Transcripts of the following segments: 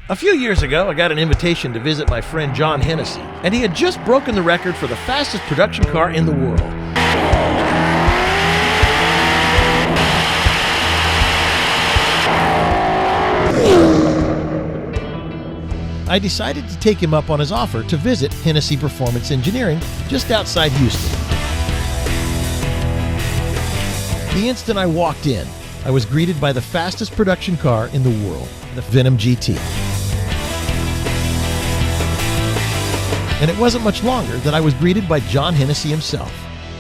A few years ago, I got an invitation to visit my friend John Hennessey, and he had just broken the record for the fastest production car in the world. I decided to take him up on his offer to visit Hennessey Performance Engineering just outside Houston. The instant I walked in, I was greeted by the fastest production car in the world, the Venom GT. And it wasn't much longer that I was greeted by John Hennessey himself.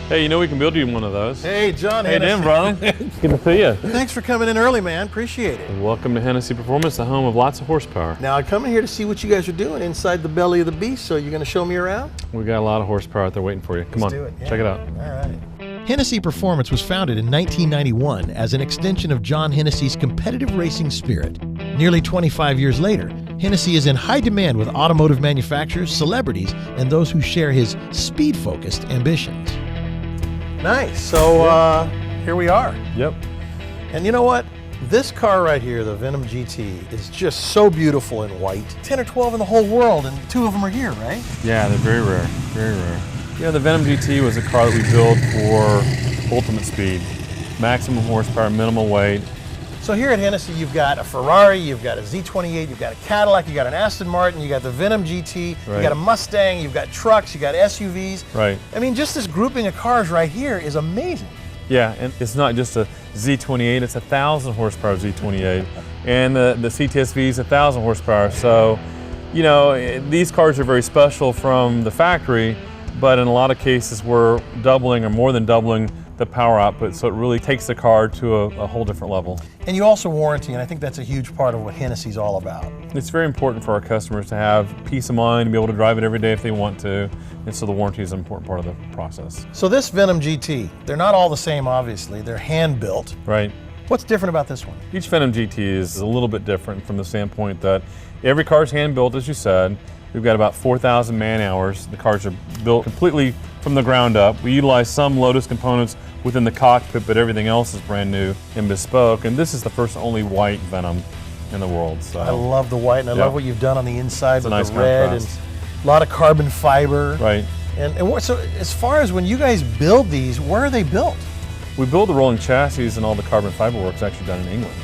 Hey, you know we can build you one of those. Hey, John Hey, Hennessey. Dan, brother. Good to see you. Thanks for coming in early, man. Appreciate it. Welcome to Hennessey Performance, the home of lots of horsepower. Now, I come in here to see what you guys are doing inside the belly of the beast, so you're going to show me around? We got a lot of horsepower out there waiting for you. Come on, do it. Yeah. check it out. All right. Hennessey Performance was founded in 1991 as an extension of John Hennessey's competitive racing spirit. Nearly 25 years later, Hennessey is in high demand with automotive manufacturers, celebrities, and those who share his speed-focused ambitions. Nice. So here we are. Yep. And you know what? This car right here, the Venom GT, is just so beautiful in white. 10 or 12 in the whole world, and 2 of them are here, right? Yeah, they're very rare, very rare. Yeah, the Venom GT was a car that we built for ultimate speed. Maximum horsepower, minimal weight. So here at Hennessey, you've got a Ferrari, you've got a Z28, you've got a Cadillac, you've got an Aston Martin, you've got the Venom GT, Right. you've got a Mustang, you've got trucks, you've got SUVs. Right. I mean, just this grouping of cars right here is amazing. Yeah, and it's not just a Z28, it's a 1,000 horsepower Z28. And the CTSV is 1,000 horsepower. So, you know, these cars are very special from the factory, but in a lot of cases we're doubling or more than doubling the power output, so it really takes the car to a whole different level. And you also warranty, and I think that's a huge part of what Hennessey's all about. It's very important for our customers to have peace of mind, to be able to drive it every day if they want to, and so the warranty is an important part of the process. So this Venom GT, they're not all the same, obviously. They're hand-built. Right. What's different about this one? Each Venom GT is a little bit different from the standpoint that every car is hand-built, as you said. We've got about 4,000 man-hours. The cars are built completely from the ground up. We utilize some Lotus components within the cockpit, but everything else is brand new and bespoke. And this is the first and only white Venom in the world. So I love the white, and I love what you've done on the inside with nice the red contrast. and a lot of carbon fiber. Right. So as far as when you guys build these, where are they built? We build the rolling chassis, and all the carbon fiber work is actually done in England.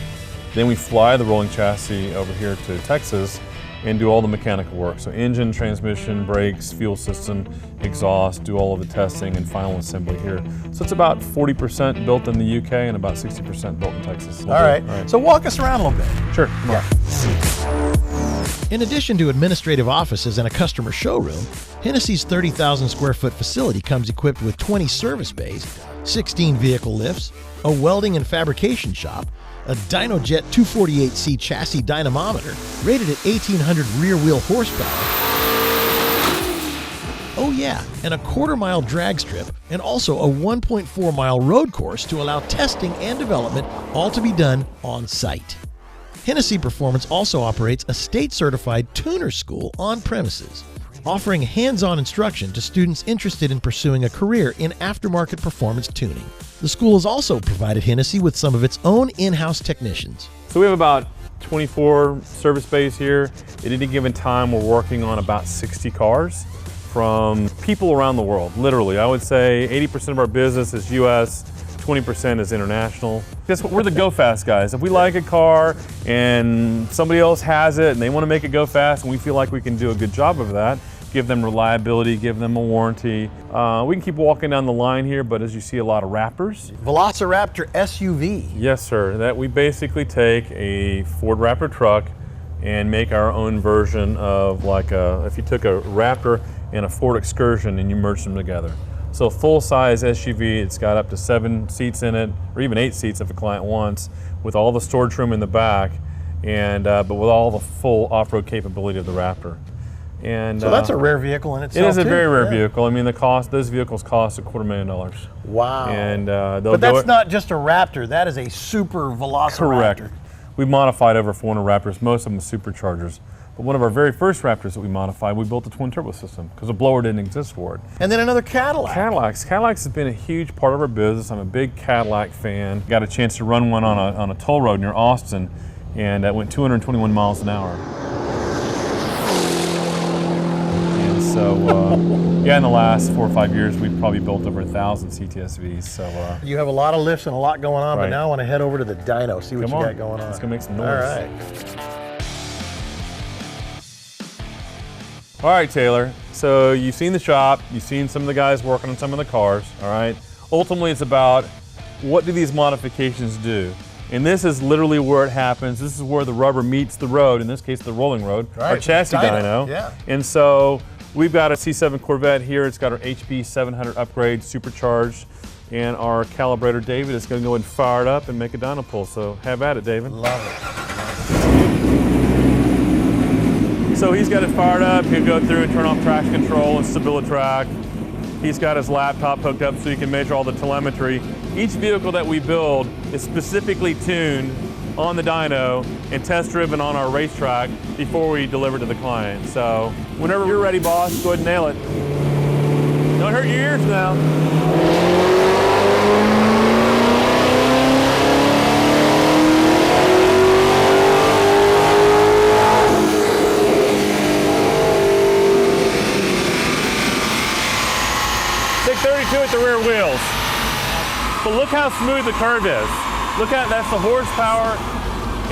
Then we fly the rolling chassis over here to Texas and do all the mechanical work. So engine, transmission, brakes, fuel system, exhaust, do all of the testing and final assembly here. So it's about 40% built in the UK and about 60% built in Texas. All right. So walk us around a little bit. Sure, come on. In addition to administrative offices and a customer showroom, Hennessey's 30,000 square foot facility comes equipped with 20 service bays, 16 vehicle lifts, a welding and fabrication shop, a Dynojet 248C chassis dynamometer rated at 1,800 rear-wheel horsepower. Oh yeah, and a quarter-mile drag strip, and also a 1.4-mile road course to allow testing and development, all to be done on site. Hennessey Performance also operates a state-certified tuner school on premises, offering hands-on instruction to students interested in pursuing a career in aftermarket performance tuning. The school has also provided Hennessey with some of its own in-house technicians. So we have about 24 service bays here. At any given time, we're working on about 60 cars from people around the world, literally. I would say 80% of our business is US, 20% is international. We're the go fast guys. If we like a car and somebody else has it and they want to make it go fast and we feel like we can do a good job of that, give them reliability, give them a warranty. We can keep walking down the line here, but as you see, a lot of Raptors. Velociraptor SUV. Yes, sir. That we basically take a Ford Raptor truck and make our own version of if you took a Raptor and a Ford Excursion and you merged them together. So full-size SUV, it's got up to 7 seats in it, or even 8 seats if a client wants, with all the storage room in the back, and but with all the full off-road capability of the Raptor. And so that's a rare vehicle in itself. It is a very rare vehicle. I mean, those vehicles cost $250,000. Wow. And but that's not just a Raptor. That is a super Velociraptor. Correct. We modified over 400 Raptors, most of them superchargers. But one of our very first Raptors that we modified, we built a twin turbo system because a blower didn't exist for it. And then another Cadillac. Cadillacs has been a huge part of our business. I'm a big Cadillac fan. Got a chance to run one on a toll road near Austin, and that went 221 miles an hour. So yeah, in the last 4 or 5 years, we've probably built over 1,000 CTSVs. So you have a lot of lifts and a lot going on, Right. but now I want to head over to the dyno, see what come you on, got going on. let's go make some noise. All right. All right, Taylor. So you've seen the shop, you've seen some of the guys working on some of the cars, all right? Ultimately, it's about what do these modifications do? And this is literally where it happens. This is where the rubber meets the road, in this case, the rolling road, our chassis dyno. Yeah. And so we've got a C7 Corvette here. It's got our HP 700 upgrade, supercharged, and our calibrator, David, is gonna go and fire it up and make a dyno pull. So have at it, David. Love it. So he's got it fired up. He'll go through and turn off traction control and StabiliTrak. He's got his laptop hooked up so he can measure all the telemetry. Each vehicle that we build is specifically tuned on the dyno and test driven on our racetrack before we deliver to the client. So whenever you're ready, boss, go ahead and nail it. Don't hurt your ears now. Take 32 at the rear wheels. But look how smooth the curve is. Look at, that's the horsepower,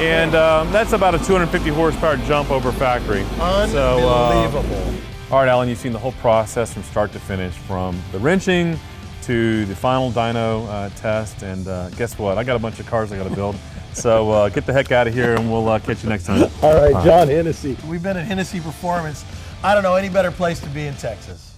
and that's about a 250 horsepower jump over factory. Unbelievable. All right, Alan, you've seen the whole process from start to finish, from the wrenching to the final dyno test, and guess what? I got a bunch of cars I got to build. So get the heck out of here, and we'll catch you next time. All right, John Hennessey. We've been at Hennessey Performance. I don't know any better place to be in Texas.